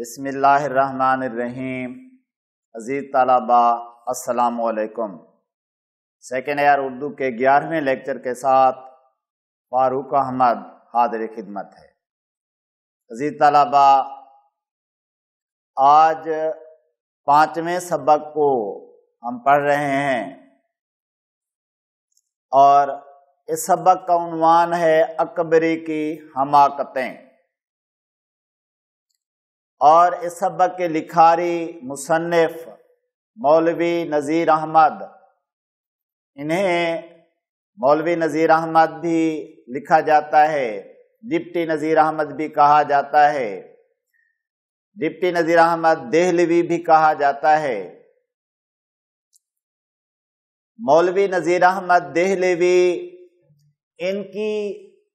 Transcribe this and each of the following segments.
بسم اللہ الرحمن الرحیم۔ عزیز طلباء السلام علیکم۔ سیکنڈ ایئر اردو کے 11ویں لیکچر کے ساتھ فاروق احمد حاضر خدمت ہے۔ عزیز طلباء، آج 5ویں سبق کو ہم پڑھ رہے ہیں اور اس سبق کا عنوان ہے اکبری کی حماقتیں، اور اس سبق کے لکھاری مصنف مولوی نذیر احمد، انہیں مولوی نذیر احمد بھی لکھا جاتا ہے، ڈپٹی نذیر احمد بھی کہا جاتا ہے، ڈپٹی نذیر احمد دہلوی بھی کہا جاتا ہے۔ مولوی نذیر احمد دہلوی، ان کی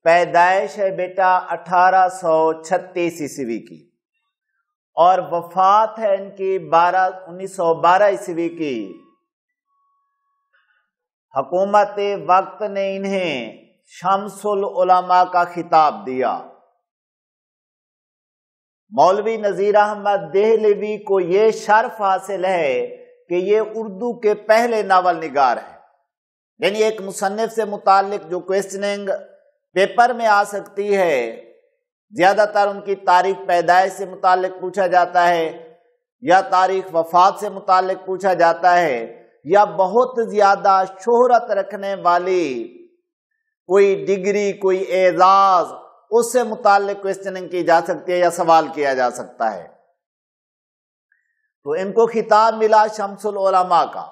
پیدائش ہے بیٹا 1836 عیسوی کی، اور وفات ہے ان کی 1912 عیسوی کی۔ حکومت وقت نے انہیں شمس العلماء کا خطاب دیا۔ مولوی نذیر احمد دہلوی کو یہ شرف حاصل ہے کہ یہ اردو کے پہلے ناول نگار ہیں، یعنی ایک مصنف سے متعلق جو کوئسچننگ پیپر میں آ سکتی ہے، زیادہ تر ان کی تاریخ پیدائش سے متعلق پوچھا جاتا ہے، یا تاریخ وفات سے متعلق پوچھا جاتا ہے، یا بہت زیادہ شہرت رکھنے والی کوئی ڈگری، کوئی اعزاز، اس سے متعلق کوئسچننگ کی جا سکتی ہے یا سوال کیا جا سکتا ہے۔ تو ان کو خطاب ملا شمس العلماء کا،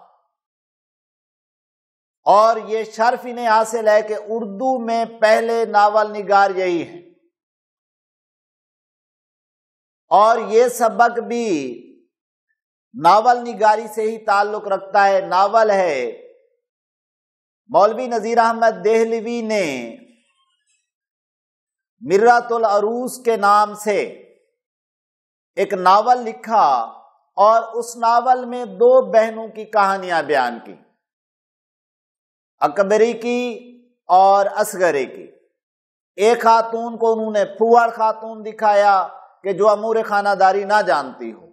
اور یہ شرف انہیں حاصل ہے کہ اردو میں پہلے ناول نگار یہی ہیں، اور یہ سبق بھی ناول نگاری سے ہی تعلق رکھتا ہے۔ ناول ہے، مولوی نذیر احمد دہلوی نے مرۃ العروس کے نام سے ایک ناول لکھا، اور اس ناول میں 2 بہنوں کی کہانیاں بیان کی، اکبری کی اور اصغری کی۔ ایک خاتون کو انہوں نے پھوڑ خاتون دکھایا کہ جو امور خانہ داری نہ جانتی ہو،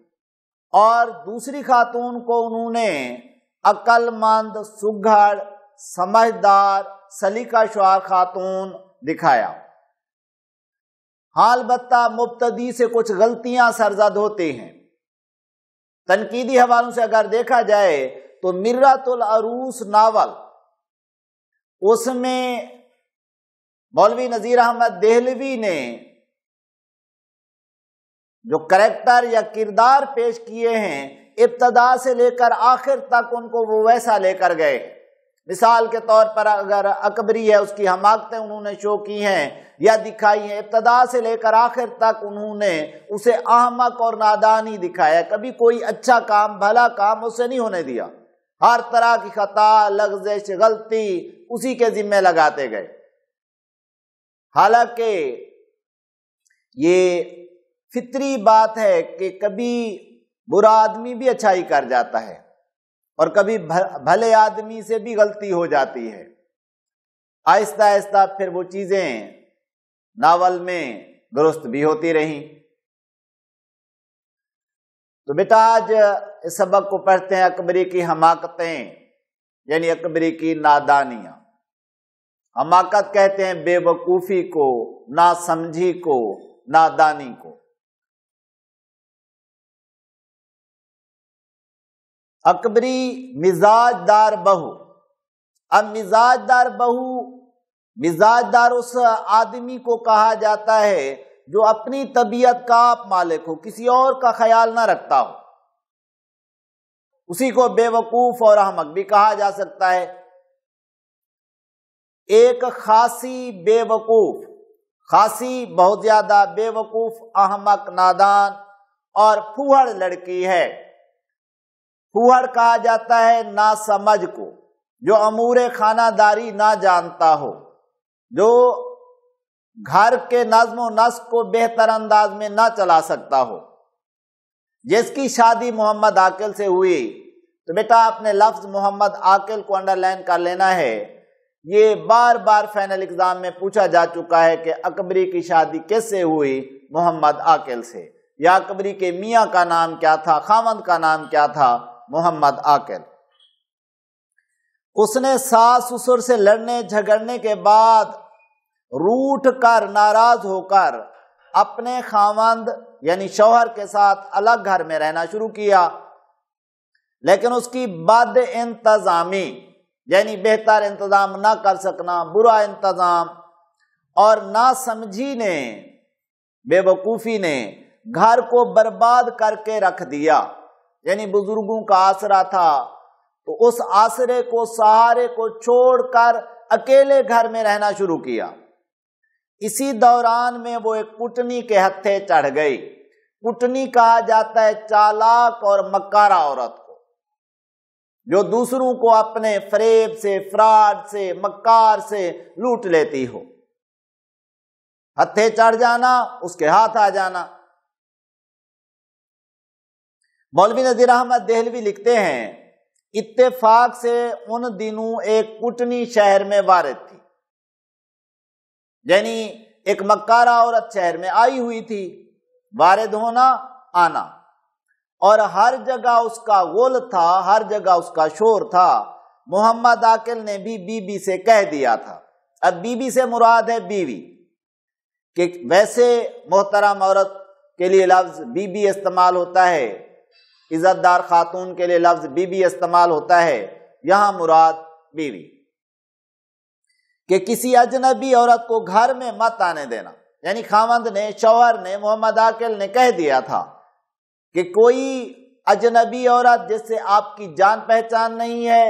اور دوسری خاتون کو انہوں نے عقل مند، سگھڑ، سمجھدار، سلیقہ شعار خاتون دکھایا۔ ہاں، البتہ مبتدی سے کچھ غلطیاں سرزد ہوتی ہیں۔ تنقیدی حوالوں سے اگر دیکھا جائے تو مرۃ العروس ناول، اس میں مولوی نذیر احمد دہلوی نے جو کریکٹر یا کردار پیش کیے ہیں، ابتدا سے لے کر آخر تک ان کو وہ ویسا لے کر گئے۔ مثال کے طور پر اگر اکبری ہے، اس کی حماقتیں انہوں نے شو کی ہیں یا دکھائی ہیں، ابتدا سے لے کر آخر تک انہوں نے اسے احمق اور نادان ہی دکھایا، کبھی کوئی اچھا کام، بھلا کام اسے نہیں ہونے دیا۔ ہر طرح کی خطا، لغزش، غلطی اسی کے ذمہ لگاتے گئے۔ حالانکہ یہ فطری بات ہے کہ کبھی برا آدمی بھی اچھائی کر جاتا ہے، اور کبھی بھلے آدمی سے بھی غلطی ہو جاتی ہے۔ آہستہ آہستہ پھر وہ چیزیں ناول میں درست بھی ہوتی رہیں۔ تو بیٹا آج اس سبق کو پڑھتے ہیں اکبری کی حماقتیں، یعنی اکبری کی نادانیاں۔ حماقت کہتے ہیں بے وقوفی کو، ناسمجھی کو، نادانی کو۔ اکبری مزاج دار بہو۔ اب مزاج دار بہو، مزاج دار اس آدمی کو کہا جاتا ہے جو اپنی طبیعت کا آپ مالک ہو، کسی اور کا خیال نہ رکھتا ہو۔ اسی کو بے وقوف اور احمق بھی کہا جا سکتا ہے۔ ایک خاصی بے وقوف، خاصی بہت زیادہ بے وقوف، احمق، نادان اور پھوڑ لڑکی ہے۔ پھوڑ کہا جاتا ہے ناسمجھ کو، جو امور خانہ داری نہ جانتا ہو، جو گھر کے نظم و نسق کو بہتر انداز میں نہ چلا سکتا ہو۔ جس کی شادی محمد عاقل سے ہوئی، تو بیٹا اپنے لفظ محمد عاقل کو انڈر لائن کر لینا ہے۔ یہ بار بار فائنل ایگزام میں پوچھا جا چکا ہے کہ اکبری کی شادی کس سے ہوئی؟ محمد عاقل سے۔ یا اکبری کے میاں کا نام کیا تھا، خاوند کا نام کیا تھا؟ محمد عاقل۔ اس نے ساس سسر سے لڑنے جھگڑنے کے بعد روٹھ کر، ناراض ہو کر اپنے خاوند یعنی شوہر کے ساتھ الگ گھر میں رہنا شروع کیا، لیکن اس کی بد انتظامی یعنی بہتر انتظام نہ کر سکنا، برا انتظام اور ناسمجھی نے، بے وقوفی نے گھر کو برباد کر کے رکھ دیا۔ یعنی بزرگوں کا آسرا تھا تو اس آسرے کو، سہارے کو چھوڑ کر اکیلے گھر میں رہنا شروع کیا۔ اسی دوران میں وہ ایک کٹنی کے ہتھے چڑھ گئی۔ کٹنی کہا جاتا ہے چالاک اور مکارہ عورت کو، جو دوسروں کو اپنے فریب سے، فراڈ سے، مکار سے لوٹ لیتی ہو۔ ہتھے چڑھ جانا، اس کے ہاتھ آ جانا۔ مولوی نذیر احمد دہلوی لکھتے ہیں، اتفاق سے ان دنوں ایک کٹنی شہر میں وارد تھی، یعنی ایک مکارہ عورت شہر میں آئی ہوئی تھی، وارد ہونا، آنا، اور ہر جگہ اس کا غل تھا، ہر جگہ اس کا شور تھا۔ محمد عاقل نے بھی بی بی سے کہہ دیا تھا۔ اب بی بی سے مراد ہے بیوی، کہ ویسے محترم عورت کے لیے لفظ بی بی استعمال ہوتا ہے، عزت دار خاتون کے لیے لفظ بی بی استعمال ہوتا ہے، یہاں مراد بیوی، کہ کسی اجنبی عورت کو گھر میں مت آنے دینا۔ یعنی خاوند نے، شوہر نے، محمد عاقل نے کہہ دیا تھا کہ کوئی اجنبی عورت جس سے آپ کی جان پہچان نہیں ہے،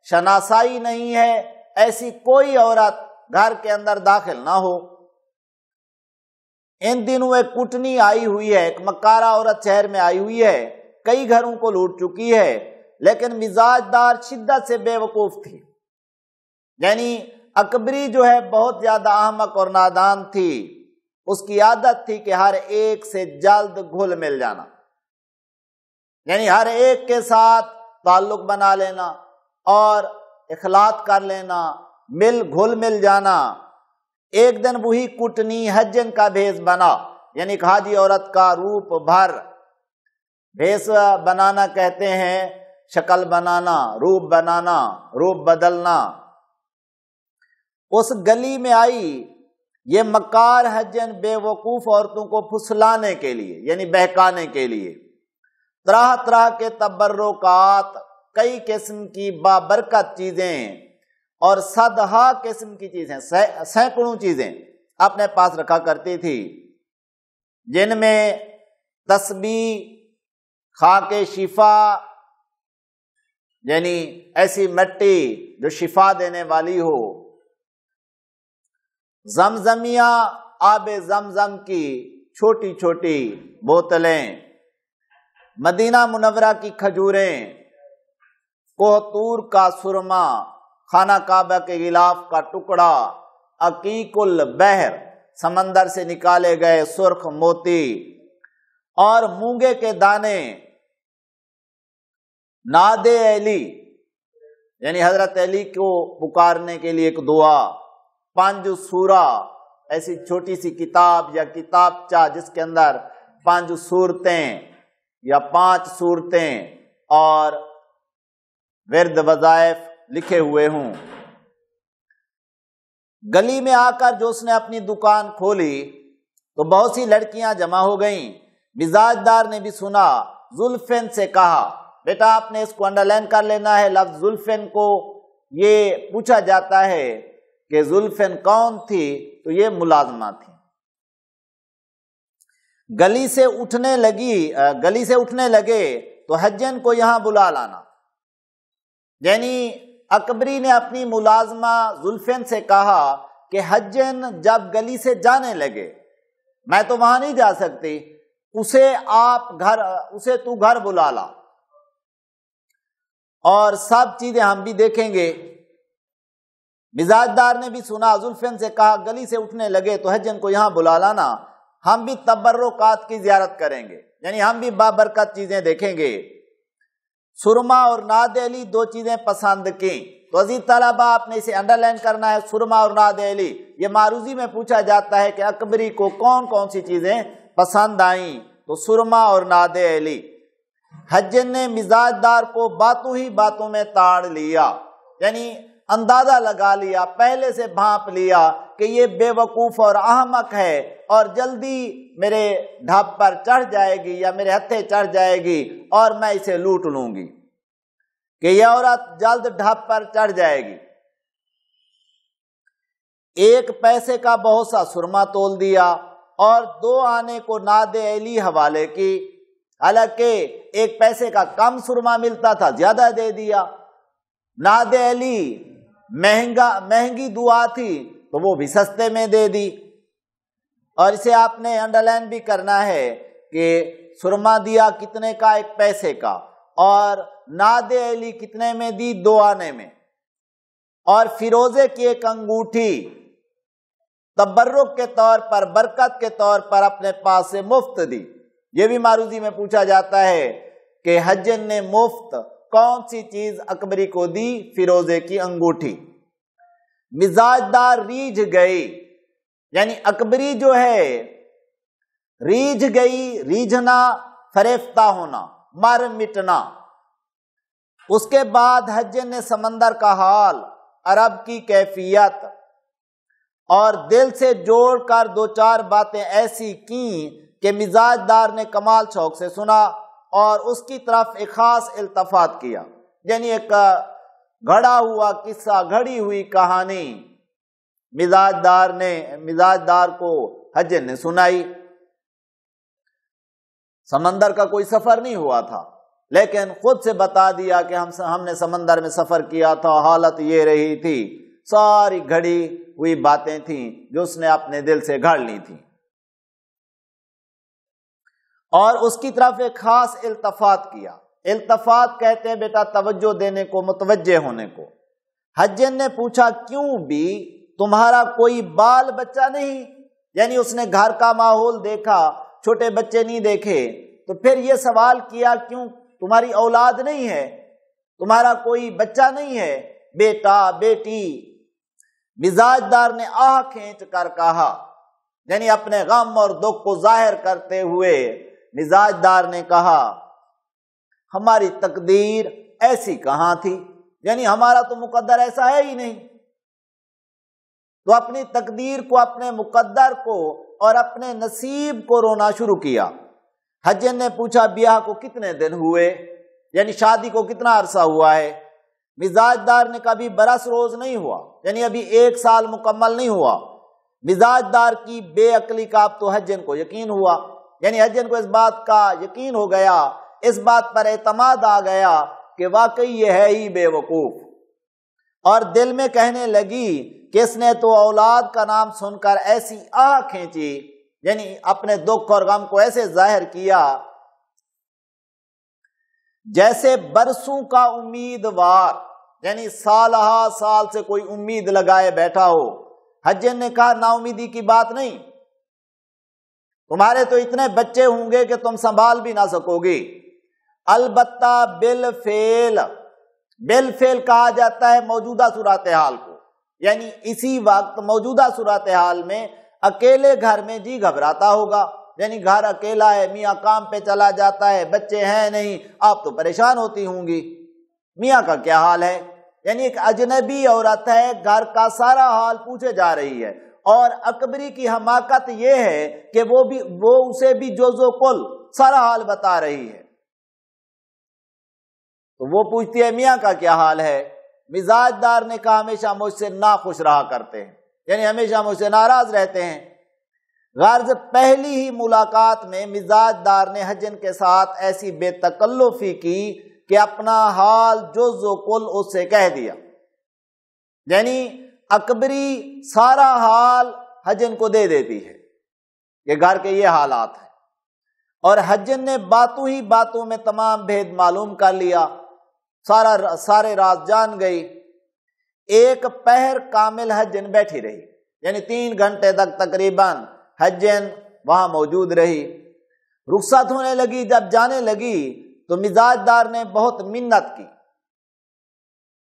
شناسائی نہیں ہے، ایسی کوئی عورت گھر کے اندر داخل نہ ہو۔ ان دنوں ایک کٹنی آئی ہوئی ہے، ایک مکارہ عورت شہر میں آئی ہوئی ہے، کئی گھروں کو لوٹ چکی ہے، لیکن مزاج دار شدت سے بے وقوف تھی۔ یعنی اکبری جو ہے بہت زیادہ احمق اور نادان تھی، اس کی عادت تھی کہ ہر ایک سے جلد گھل مل جانا، یعنی ہر ایک کے ساتھ تعلق بنا لینا اور اخلاط کر لینا، گھل مل جانا۔ ایک دن وہی کٹنی حجن کا بھیس بنا، یعنی ایک حاجی عورت کا روپ بھر، بھیس بنانا کہتے ہیں شکل بنانا، روپ بنانا، روپ بدلنا۔ اس گلی میں آئی، یہ مکار حجن بے وقوف عورتوں کو پھسلانے کے لیے یعنی بہکانے کے لیے طرح طرح کے تبرکات، کئی قسم کی بابرکت چیزیں اور صدہا قسم کی چیزیں، سینکڑوں چیزیں اپنے پاس رکھا کرتی تھی، جن میں تسبیح، خاک شفا یعنی ایسی مٹی جو شفا دینے والی ہو، زمزمیہ، آب زمزم کی چھوٹی چھوٹی بوتلیں، مدینہ منورہ کی کھجوریں، کوہتور کا سرما، خانہ کعبہ کے غلاف کا ٹکڑا، عقیق البحر، سمندر سے نکالے گئے سرخ موتی، اور مونگے کے دانے، ناد علی یعنی حضرت علی کو پکارنے کے لیے ایک دعا، 5 سورہ، ایسی چھوٹی سی کتاب یا کتابچہ جس کے اندر 5 سورتیں یا 5 سورتیں اور ورد وظائف لکھے ہوئے ہوں۔ گلی میں آ کر جو اس نے اپنی دکان کھولی تو بہت سی لڑکیاں جمع ہو گئیں۔ مزاج دار نے بھی سنا، زلفین سے کہا، بیٹا آپ نے اس کو انڈر لائن کر لینا ہے، لفظ زلفین کو یہ پوچھا جاتا ہے کہ زلفین کون تھی، تو یہ ملازمہ تھی۔ گلی سے اٹھنے لگے تو حجن کو یہاں بلا لانا، یعنی اکبری نے اپنی ملازمہ زلفین سے کہا کہ حجن جب گلی سے جانے لگے، میں تو وہاں نہیں جا سکتی، اسے تو گھر بلا لا اور سب چیزیں ہم بھی دیکھیں گے۔ مزاج دار نے بھی سنا، زلفین سے کہا گلی سے اٹھنے لگے تو حجن کو یہاں بلا لانا، ہم بھی تبرکات کی زیارت کریں گے، یعنی ہم بھی بابرکت چیزیں دیکھیں گے۔ سرما اور ناد علی 2 چیزیں پسند کی، تو عزیز طلبہ آپ نے اسے انڈر لائن کرنا ہے، سرما اور ناد علی۔ یہ معروضی میں پوچھا جاتا ہے کہ اکبری کو کون کون سی چیزیں پسند آئیں، تو تو سرما اور ناد علی۔ حجن نے مزاج دار کو باتوں ہی باتوں میں تاڑ لیا، یعنی اندازہ لگا لیا، پہلے سے بھانپ لیا کہ یہ بے وقوف اور احمق ہے اور جلدی میرے ڈھب پر چڑھ جائے گی یا میرے ہتھے چڑھ جائے گی اور میں اسے لوٹ لوں گی، کہ یہ عورت جلد ڈھب پر چڑھ جائے گی۔ 1 پیسے کا بہت سا سرما تول دیا اور 2 آنے کو ناد علی حوالے کی، حالانکہ 1 پیسے کا کم سرما ملتا تھا، زیادہ دے دیا۔ ناد علی مہنگی دعا تھی تو وہ بھی سستے میں دے دی۔ اور اسے آپ نے انڈر لائن بھی کرنا ہے کہ سرما دیا کتنے کا؟ 1 پیسے کا، اور ناد علی کتنے میں دی؟ 2 آنے میں۔ اور فیروزے کی 1 انگوٹھی تبرک کے طور پر، برکت کے طور پر اپنے پاس سے مفت دی۔ یہ بھی معروضی میں پوچھا جاتا ہے کہ حجن نے مفت کون سی چیز اکبری کو دی؟ فیروزے کی انگوٹھی۔ مزاج دار ریجھ گئی، یعنی اکبری جو ہے ریجھ گئی، ریجھنا فریفتہ ہونا، مر مٹنا۔ اس کے بعد حجن نے سمندر کا حال، عرب کی کیفیت اور دل سے جوڑ کر 2-4 باتیں ایسی کیں کہ مزاج دار نے کمال شوق سے سنا اور اس کی طرف ایک خاص التفات کیا، یعنی ایک گھڑا ہوا قصہ، گھڑی ہوئی کہانی مزاج دار کو حجن نے سنائی۔ سمندر کا کوئی سفر نہیں ہوا تھا، لیکن خود سے بتا دیا کہ ہم نے سمندر میں سفر کیا تھا، حالت یہ رہی تھی، ساری گھڑی ہوئی باتیں تھیں جو اس نے اپنے دل سے گھڑ لی تھیں، اور اس کی طرف ایک خاص التفات کیا۔ التفات کہتے ہیں بیٹا توجہ دینے کو، متوجہ ہونے کو۔ حجن نے پوچھا کیوں بھی تمہارا کوئی بال بچہ نہیں؟ یعنی اس نے گھر کا ماحول دیکھا، چھوٹے بچے نہیں دیکھے، تو پھر یہ سوال کیا کیوں تمہاری اولاد نہیں ہے، تمہارا کوئی بچہ نہیں ہے، بیٹا بیٹی؟ مزاج دار نے آہ کھینچ کر کہا، یعنی اپنے غم اور دکھ کو ظاہر کرتے ہوئے مزاج دار نے کہا ہماری تقدیر ایسی کہاں تھی، یعنی ہمارا تو مقدر ایسا ہے ہی نہیں۔ تو اپنی تقدیر کو، اپنے مقدر کو اور اپنے نصیب کو رونا شروع کیا۔ حجن نے پوچھا بیاہ کو کتنے دن ہوئے، یعنی شادی کو کتنا عرصہ ہوا ہے؟ مزاج دار نے کبھی برس روز نہیں ہوا، یعنی ابھی 1 سال مکمل نہیں ہوا۔ مزاج دار کی بے عقلی کا اب تو حجن کو یقین ہوا، یعنی حجن کو اس بات کا یقین ہو گیا، اس بات پر اعتماد آ گیا کہ واقعی یہ ہے ہی بے وقوف، اور دل میں کہنے لگی کہ اس نے تو اولاد کا نام سن کر ایسی آہ کھینچی، یعنی اپنے دکھ اور غم کو ایسے ظاہر کیا جیسے برسوں کا امیدوار، یعنی سالہ سال سے کوئی امید لگائے بیٹھا ہو۔ حجن نے کہا نا امیدی کی بات نہیں، تمہارے تو اتنے بچے ہوں گے کہ تم سنبھال بھی نہ سکو گی، البتہ بالفعل کہا جاتا ہے موجودہ صورتحال کو، یعنی اسی وقت موجودہ صورتحال میں اکیلے گھر میں جی گھبراتا ہوگا، یعنی گھر اکیلا ہے، میاں کام پہ چلا جاتا ہے، بچے ہیں نہیں، آپ تو پریشان ہوتی ہوں گی، میاں کا کیا حال ہے؟ یعنی ایک اجنبی عورت ہے، گھر کا سارا حال پوچھے جا رہی ہے، اور اکبری کی حماقت یہ ہے کہ وہ اسے بھی جزو کل سارا حال بتا رہی ہے۔ تو وہ پوچھتی ہے میاں کا کیا حال ہے؟ مزاج دار نے کہا ہمیشہ مجھ سے ناخوش رہا کرتے ہیں، یعنی ہمیشہ مجھ سے ناراض رہتے ہیں۔ غرض پہلی ہی ملاقات میں مزاج دار نے حجن کے ساتھ ایسی بے تکلفی کی کہ اپنا حال جز و کل اس سے کہہ دیا، یعنی اکبری سارا حال حجن کو دے دیتی ہے کہ گھر کے یہ حالات ہیں، اور حجن نے باتوں ہی باتوں میں تمام بھید معلوم کر لیا، سارے راز جان گئی۔ 1 پہر کامل حجن بیٹھی رہی، یعنی 3 گھنٹے تک تقریباً حجن وہاں موجود رہی۔ رخصت ہونے لگی، جب جانے لگی تو مزاج دار نے بہت منت کی،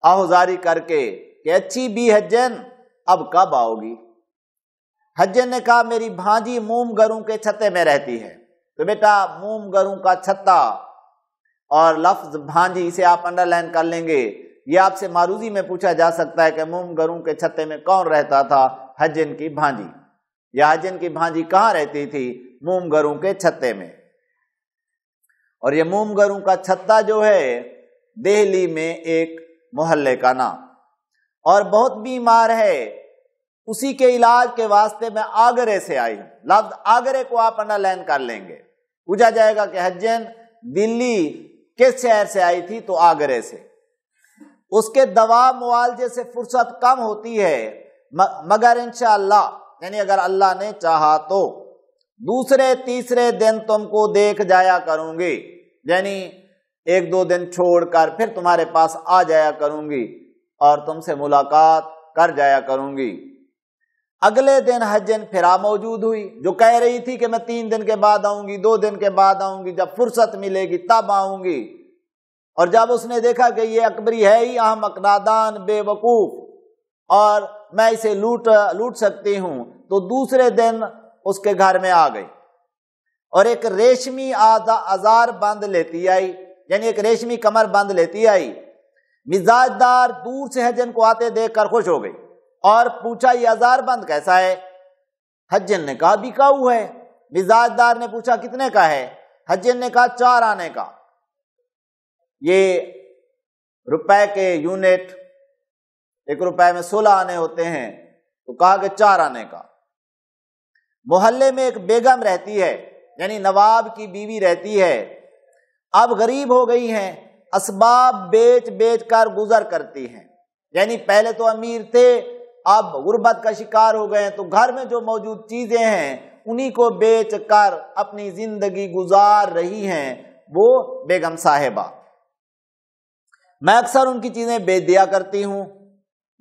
آہوزاری کر کے کہ اچھی بھی حجن اب کب آؤ گی؟ حجن نے کہا میری بھانجی موم گروں کے چھتے میں رہتی ہے، تو تو بیٹا موم گروں کا چھتا اور لفظ بھانجی، اسے آپ انڈر لائن کر لیں گے۔ یہ آپ سے معروضی میں پوچھا جا سکتا ہے کہ موم گروں کے چھتے میں کون رہتا تھا؟ حجن کی بھانجی، یا حجن کی بھانجی کہاں رہتی تھی؟ موم گروں کے چھتے میں۔ اور یہ موم گروں کا چھتا جو ہے دہلی میں ایک محلے کا نام، اور بہت بیمار ہے، اسی کے علاج کے واسطے میں آگرے سے آئی ہوں۔ لفظ آگرے کو آپ انڈر لائن کر لیں گے۔ پوچھا جائے گا کہ حجن دلی کس شہر سے آئی تھی؟ تو آگرے سے۔ اس کے دوا معالجے سے فرصت کم ہوتی ہے، مگر انشاءاللہ، یعنی اگر اللہ نے چاہا تو دوسرے تیسرے دن تم کو دیکھ جایا کروں گی، یعنی ایک دو دن چھوڑ کر پھر تمہارے پاس آ جایا کروں گی اور تم سے ملاقات کر جایا کروں گی۔ اگلے دن حجن پھرا موجود ہوئی، جو کہہ رہی تھی کہ میں 3 دن کے بعد آؤں گی، 2 دن کے بعد آؤں گی، جب فرصت ملے گی تب آؤں گی۔ اور جب اس نے دیکھا کہ یہ اکبری ہے ہی احمق، نادان، بے وقوف، اور میں اسے لوٹ سکتی ہوں، تو دوسرے دن اس کے گھر میں آ گئی اور ایک ریشمی آزار بند لیتی آئی، یعنی ایک ریشمی کمر بند لیتی آئی۔ مزاج دار دور سے حجن کو آتے دیکھ کر خوش ہو گئی اور پوچھا یہ آزار بند کیسا ہے؟ حجن نے کہا بکاؤ ہے۔ مزاج دار نے پوچھا کتنے کا ہے؟ حجن نے کہا 4 آنے کا۔ یہ روپے کے یونٹ، 1 روپے میں 16 آنے ہوتے ہیں، تو کہا کہ 4 آنے کا۔ محلے میں ایک بیگم رہتی ہے، یعنی نواب کی بیوی رہتی ہے، اب غریب ہو گئی ہیں، اسباب بیچ بیچ کر گزر کرتی ہیں، یعنی پہلے تو امیر تھے، اب غربت کا شکار ہو گئے ہیں، تو گھر میں جو موجود چیزیں ہیں انہی کو بیچ کر اپنی زندگی گزار رہی ہیں وہ بیگم صاحبہ۔ میں اکثر ان کی چیزیں بیچ دیا کرتی ہوں۔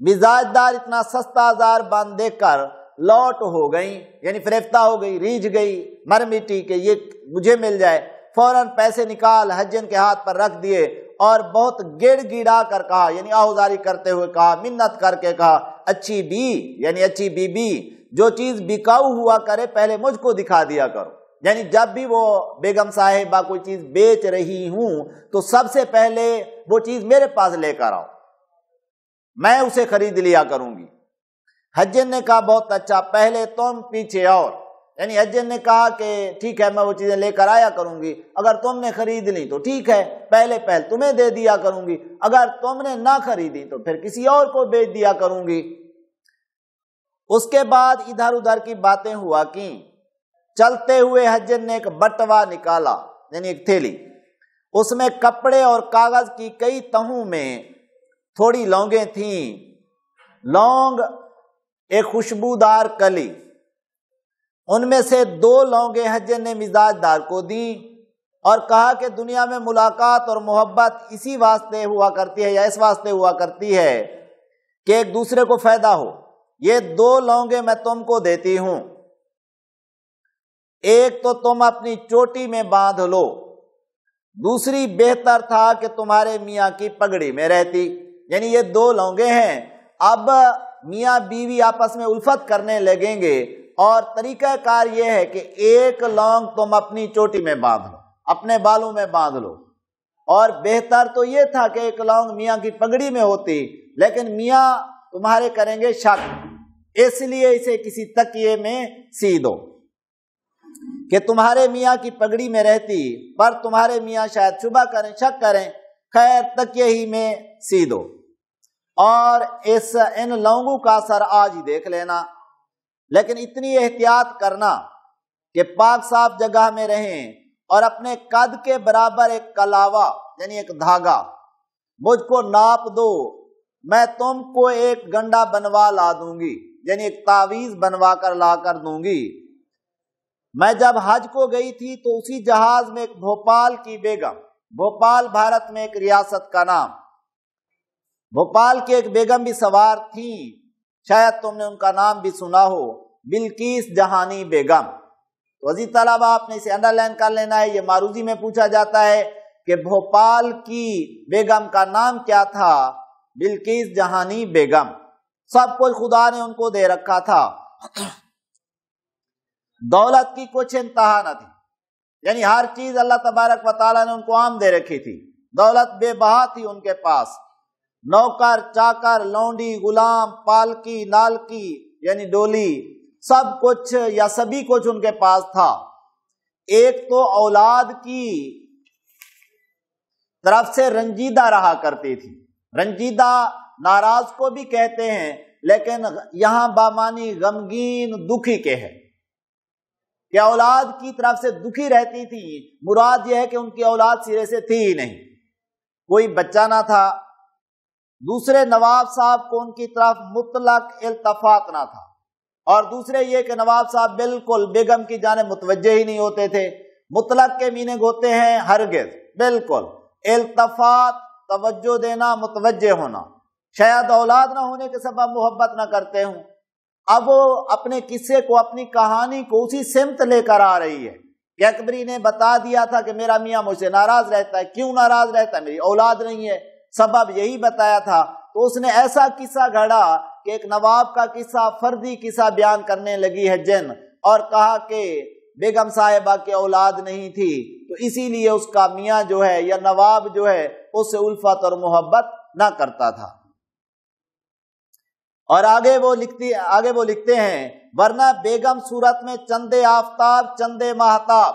مزاج دار اتنا سستا آزار بند دیکھ کر لوٹ ہو گئی، یعنی فریفتہ ہو گئی، ریجھ گئی، مر مٹی کہ یہ مجھے مل جائے۔ فوراً پیسے نکال حجن کے ہاتھ پر رکھ دیے اور بہت گڑ گڑا کر کہا، یعنی آہوزاری کرتے ہوئے کہا، منت کر کے کہا، اچھی بی، یعنی اچھی بی بی، جو چیز بکاؤ ہوا کرے پہلے مجھ کو دکھا دیا کرو، یعنی جب بھی وہ بیگم صاحبہ کوئی چیز بیچ رہی ہوں تو سب سے پہلے وہ چیز میرے پاس لے کر آؤ، میں اسے خرید لیا کروں گی۔ حجن نے کہا بہت اچھا، پہلے تم پیچھے اور، یعنی حجن نے کہا کہ ٹھیک ہے میں وہ چیزیں لے کر آیا کروں گی، اگر تم نے خرید لی تو ٹھیک ہے، پہلے تمہیں دے دیا کروں گی، اگر تم نے نہ خریدی تو پھر کسی اور کو بیچ دیا کروں گی۔ اس کے بعد ادھر ادھر کی باتیں ہوا کی۔ چلتے ہوئے حجن نے ایک بٹوا نکالا، یعنی ایک تھیلی، اس میں کپڑے اور کاغذ کی کئی تہوں میں تھوڑی لونگیں تھیں، لونگ ایک خوشبودار کلی، ان میں سے 2 لونگیں حجن نے مزاج دار کو دیں اور کہا کہ دنیا میں ملاقات اور محبت اسی واسطے ہوا کرتی ہے، یا اس واسطے ہوا کرتی ہے کہ ایک دوسرے کو فائدہ ہو۔ یہ 2 لونگیں میں تم کو دیتی ہوں، ایک تو تم اپنی چوٹی میں باندھ لو، دوسری بہتر تھا کہ تمہارے میاں کی پگڑی میں رہتی، یعنی یہ 2 لونگیں ہیں، اب میاں بیوی آپس میں الفت کرنے لگیں گے، اور طریقہ کار یہ ہے کہ ایک لونگ تم اپنی چوٹی میں باندھ لو، اپنے بالوں میں باندھ لو، اور بہتر تو یہ تھا کہ ایک لونگ میاں کی پگڑی میں ہوتی، لیکن میاں تمہارے کریں گے شک، اس لیے اسے کسی تکیے میں سی دو کہ تمہارے میاں کی پگڑی میں رہتی، پر تمہارے میاں شاید شبہ کریں، شک کریں، خیر تکیے ہی میں سی دو، اور ان لونگوں کا اثر آج ہی دیکھ لینا، لیکن اتنی احتیاط کرنا کہ پاک صاف جگہ میں رہیں، اور اپنے قد کے برابر ایک کلاوا، یعنی ایک دھاگا مجھ کو ناپ دو، میں تم کو ایک گنڈا بنوا لا دوں گی، یعنی ایک تعویذ بنوا کر لا کر دوں گی۔ میں جب حج کو گئی تھی تو اسی جہاز میں ایک بھوپال کی بیگم، بھوپال بھارت میں ایک ریاست کا نام، بھوپال کی ایک بیگم بھی سوار تھیں، شاید تم نے ان کا نام بھی سنا ہو، بلقیس جہانی بیگم۔ تو عزیز طلبہ آپ نے اسے انڈر لائن کر لینا ہے، یہ معروضی میں پوچھا جاتا ہے کہ بھوپال کی بیگم کا نام کیا تھا؟ بلقیس جہانی بیگم۔ سب کچھ خدا نے ان کو دے رکھا تھا، دولت کی کچھ انتہا نہ تھی، یعنی ہر چیز اللہ تبارک و تعالیٰ نے ان کو عام دے رکھی تھی، دولت بے بہا تھی ان کے پاس، نوکر چاکر لونڈی غلام پالکی نالکی یعنی ڈولی سب کچھ یا سبھی کچھ ان کے پاس تھا۔ ایک تو اولاد کی طرف سے رنجیدہ رہا کرتی تھی، رنجیدہ ناراض کو بھی کہتے ہیں لیکن یہاں بامانی غمگین دکھی کے ہے کہ اولاد کی طرف سے دکھی رہتی تھی۔ مراد یہ ہے کہ ان کی اولاد سرے سے تھی ہی نہیں، کوئی بچہ نہ تھا، دوسرے نواب صاحب کو ان کی طرف مطلق التفات نہ تھا، اور دوسرے یہ کہ نواب صاحب بالکل بیگم کی جانب متوجہ ہی نہیں ہوتے تھے۔ مطلق کے میننگ ہوتے ہیں ہرگز، بالکل، التفات توجہ دینا، متوجہ ہونا۔ شاید اولاد نہ ہونے کے سبب محبت نہ کرتے ہوں، اب وہ اپنے قصے کو اپنی کہانی کو اسی سمت لے کر آ رہی ہے کہ اکبری نے بتا دیا تھا کہ میرا میاں مجھ سے ناراض رہتا ہے، کیوں ناراض رہتا ہے؟ میری اولاد نہیں ہے، سبب یہی بتایا تھا۔ تو اس نے ایسا قصہ گھڑا کہ ایک نواب کا قصہ، فردی قصہ بیان کرنے لگی ہے جن، اور کہا کہ بیگم صاحبہ کی اولاد نہیں تھی تو اسی لیے اس کا میاں جو ہے یا نواب جو ہے اس سے الفت اور محبت نہ کرتا تھا۔ اور آگے وہ لکھتے ہیں ورنہ بیگم صورت میں چندے آفتاب چندے ماہتاب،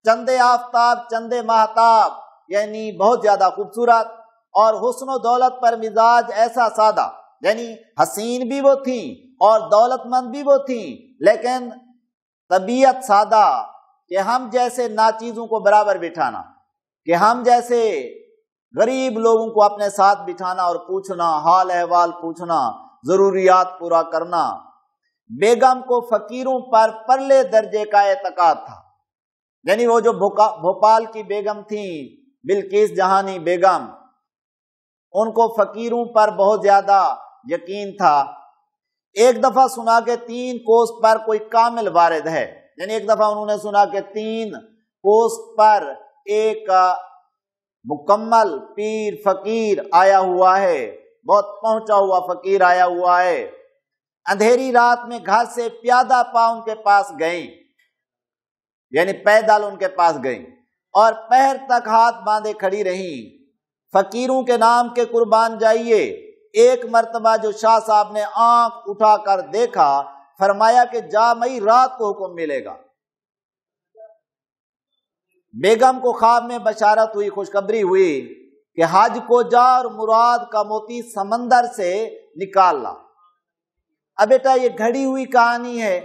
چندے آفتاب چندے ماہتاب یعنی بہت زیادہ خوبصورت، اور حسن و دولت پر مزاج ایسا سادہ، یعنی حسین بھی وہ تھیں اور دولت مند بھی وہ تھیں، لیکن طبیعت سادہ کہ ہم جیسے ناچیزوں کو برابر بٹھانا، کہ ہم جیسے غریب لوگوں کو اپنے ساتھ بٹھانا اور پوچھنا، حال احوال پوچھنا، ضروریات پورا کرنا۔ بیگم کو فقیروں پر پرلے درجے کا اعتقاد تھا، یعنی وہ جو بھوپال کی بیگم تھیں بلقیس جہانی بیگم، ان کو فقیروں پر بہت زیادہ یقین تھا۔ ایک دفعہ سنا کہ 3 کوس پر کوئی کامل وارد ہے، یعنی ایک دفعہ انہوں نے سنا کہ 3 کوس پر ایک مکمل پیر فقیر آیا ہوا ہے، بہت پہنچا ہوا فقیر آیا ہوا ہے۔ اندھیری رات میں گھر سے پیادہ پا ان کے پاس گئیں، یعنی پیدل ان کے پاس گئیں، اور پہر تک ہاتھ باندھے کھڑی رہیں۔ فقیروں کے نام کے قربان جائیے۔ ایک مرتبہ جو شاہ صاحب نے آنکھ اٹھا کر دیکھا، فرمایا کہ جا مئی رات کو حکم ملے گا۔ بیگم کو خواب میں بشارت ہوئی، خوشخبری ہوئی کہ حج کو جا اور مراد کا موتی سمندر سے نکال لا۔ اب بیٹا یہ گھڑی ہوئی کہانی ہے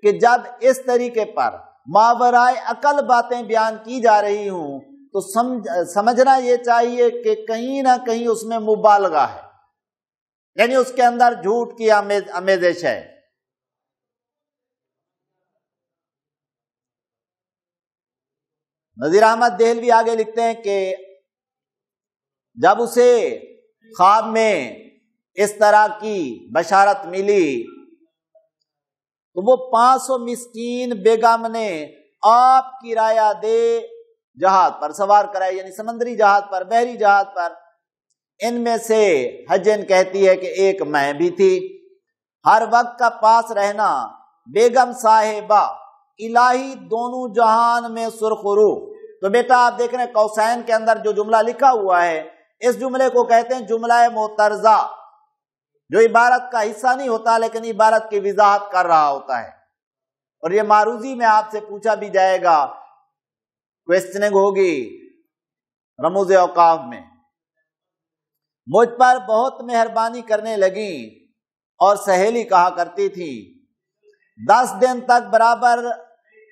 کہ جب اس طریقے پر ماورائے عقل باتیں بیان کی جا رہی ہوں تو سمجھنا یہ چاہیے کہ کہیں نہ کہیں اس میں مبالغہ ہے، یعنی اس کے اندر جھوٹ کی آمیزش ہے۔ نذیر احمد دہلوی آگے لکھتے ہیں کہ جب اسے خواب میں اس طرح کی بشارت ملی تو وہ 500 مسکین بیگم نے آپ کرایہ دے جہاز پر سوار کرائے، یعنی سمندری جہاز پر، بحری جہاز پر۔ ان میں سے حجن کہتی ہے کہ ایک میں بھی تھی۔ ہر وقت کا پاس رہنا، بیگم صاحبہ الہی دونوں جہان میں سرخرو۔ تو بیٹا آپ دیکھ رہے ہیں قوسین کے اندر جو جملہ لکھا ہوا ہے، اس جملے کو کہتے ہیں جملہ معترضہ، جو عبارت کا حصہ نہیں ہوتا لیکن عبارت کی وضاحت کر رہا ہوتا ہے۔ اور یہ معروضی میں آپ سے پوچھا بھی جائے گا، کوئسچننگ ہوگی رموز اوقاف میں۔ مجھ پر بہت مہربانی کرنے لگی اور سہیلی کہا کرتی تھی۔ 10 دن تک برابر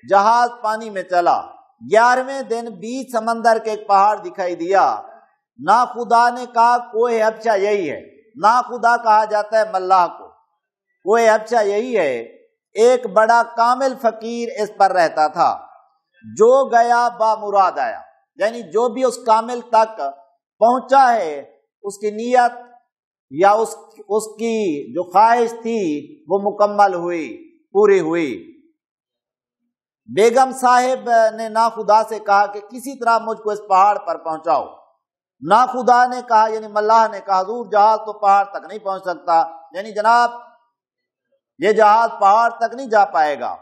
جہاز پانی میں چلا۔ 11ویں دن بیچ سمندر کے ایک پہاڑ دکھائی دیا۔ نا خدا نے کہا کوہ حبشہ یہی ہے۔ نا خدا کہا جاتا ہے ملاح کو، کوہ حبشہ یہی ہے۔ ایک بڑا کامل فقیر اس پر رہتا تھا، جو گیا با مراد آیا، یعنی جو بھی اس کامل تک پہنچا ہے اس کی نیت یا اس کی جو خواہش تھی وہ مکمل ہوئی، پوری ہوئی۔ بیگم صاحب نے ناخدا سے کہا کہ کسی طرح مجھ کو اس پہاڑ پر پہنچاؤ۔ ناخدا نے کہا یعنی ملاح نے کہا حضور جہاز تو پہاڑ تک نہیں پہنچ سکتا، یعنی جناب یہ جہاز پہاڑ تک نہیں جا پائے گا۔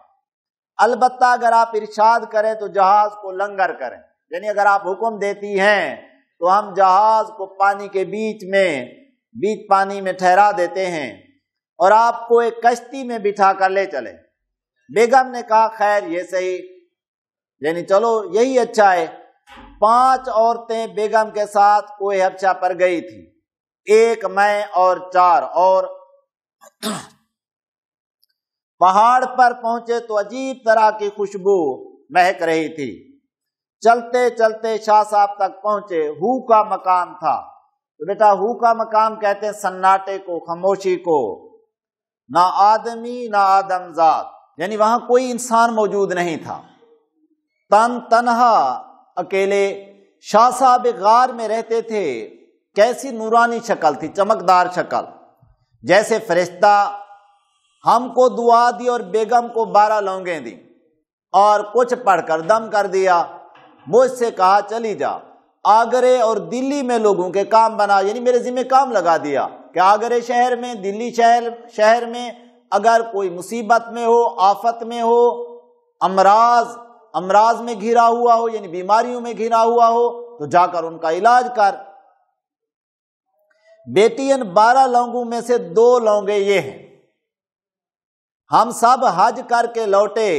البتہ اگر آپ ارشاد کریں تو جہاز کو لنگر کریں، یعنی اگر آپ حکم دیتی ہیں تو ہم جہاز کو پانی کے بیچ پانی میں ٹھہرا دیتے ہیں اور آپ کو ایک کشتی میں بٹھا کر لے چلیں۔ بیگم نے کہا خیر یہ صحیح، یعنی چلو یہی اچھا ہے۔ 5 عورتیں بیگم کے ساتھ کوہ حبشہ پر گئی تھی، 1 میں اور 4 اور پہاڑ پر پہنچے تو عجیب طرح کی خوشبو مہک رہی تھی۔ چلتے چلتے شاہ صاحب تک پہنچے، ہو کا مقام تھا۔ تو بیٹا ہو کا مقام کہتے ہیں سناٹے کو، خاموشی کو، نہ آدمی نہ آدم ذات، یعنی وہاں کوئی انسان موجود نہیں تھا، تنہا اکیلے۔ شاہ صاحب غار میں رہتے تھے، کیسی نورانی شکل تھی، چمکدار شکل، جیسے فرشتہ۔ ہم کو دعا دی اور بیگم کو 12 لونگیں دی اور کچھ پڑھ کر دم کر دیا۔ مجھ سے کہا چلی جا، آگرے اور دلی میں لوگوں کے کام بنا، یعنی میرے ذمہ کام لگا دیا کہ آگرے شہر میں، دلی شہر میں اگر کوئی مصیبت میں ہو، آفت میں ہو، امراض میں گھرا ہوا ہو، یعنی بیماریوں میں گھرا ہوا ہو تو جا کر ان کا علاج کر۔ بیٹی ان 12 لونگوں میں سے 2 لونگے یہ ہیں۔ ہم سب حج کر کے لوٹے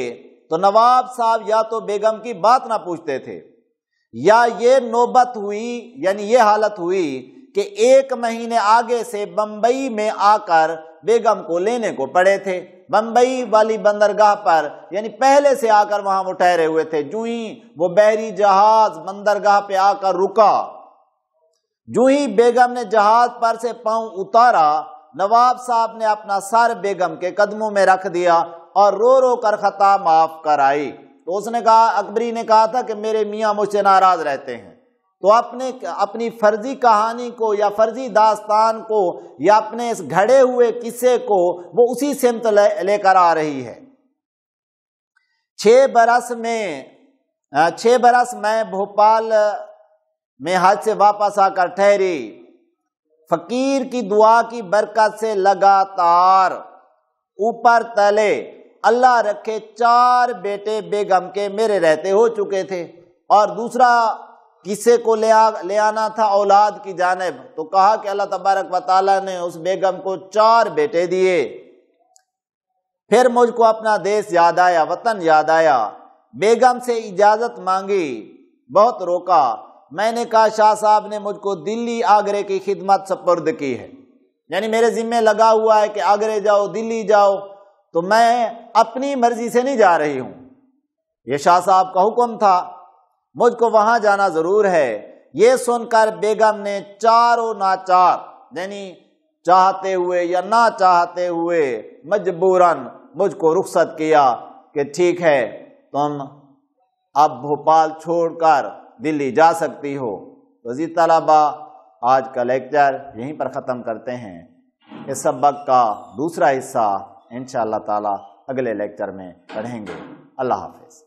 تو نواب صاحب یا تو بیگم کی بات نہ پوچھتے تھے، یا یہ نوبت ہوئی، یعنی یہ حالت ہوئی کہ 1 مہینے آگے سے بمبئی میں آ کر بیگم کو لینے کو پڑے تھے۔ بمبئی والی بندرگاہ پر، یعنی پہلے سے آ کر وہاں وہ ٹھہرے ہوئے تھے۔ جو ہی وہ بحری جہاز بندرگاہ پہ آ کر رکا، جو ہی بیگم نے جہاز پر سے پاؤں اتارا، نواب صاحب نے اپنا سر بیگم کے قدموں میں رکھ دیا اور رو رو کر خطا معاف کر آئی۔ تو اس نے کہا، اکبری نے کہا تھا کہ میرے میاں مجھ سے ناراض رہتے ہیں، تو اپنی فرضی کہانی کو یا فرضی داستان کو یا اپنے اس گھڑے ہوئے قصے کو وہ اسی سمت لے کر آ رہی ہے۔ 6 برس میں بھوپال میں حج سے واپس آ کر ٹھہری۔ فقیر کی دعا کی برکت سے لگاتار اوپر تلے اللہ رکھے 4 بیٹے بیگم کے میرے رہتے ہو چکے تھے، اور دوسرا کسے کو لے آنا تھا اولاد کی جانب، تو کہا کہ اللہ تبارک و تعالیٰ نے اس بیگم کو 4 بیٹے دیے۔ پھر مجھ کو اپنا دیس یاد آیا، وطن یاد آیا۔ بیگم سے اجازت مانگی، بہت روکا۔ میں نے کہا شاہ صاحب نے مجھ کو دلی آگرے کی خدمت سپرد کی ہے، یعنی میرے ذمہ لگا ہوا ہے کہ آگرے جاؤ، دلی جاؤ، تو میں اپنی مرضی سے نہیں جا رہی ہوں، یہ شاہ صاحب کا حکم تھا، مجھ کو وہاں جانا ضرور ہے۔ یہ سن کر بیگم نے چاروں ناچار، یعنی چاہتے ہوئے یا نہ چاہتے ہوئے مجبوراً مجھ کو رخصت کیا کہ ٹھیک ہے تم اب بھوپال چھوڑ کر دلی جا سکتی ہو۔ عزیز طلبہ، آج کا لیکچر یہیں پر ختم کرتے ہیں۔ اس سبق کا دوسرا حصہ انشاءاللہ تعالی اگلے لیکچر میں پڑھیں گے۔ اللہ حافظ۔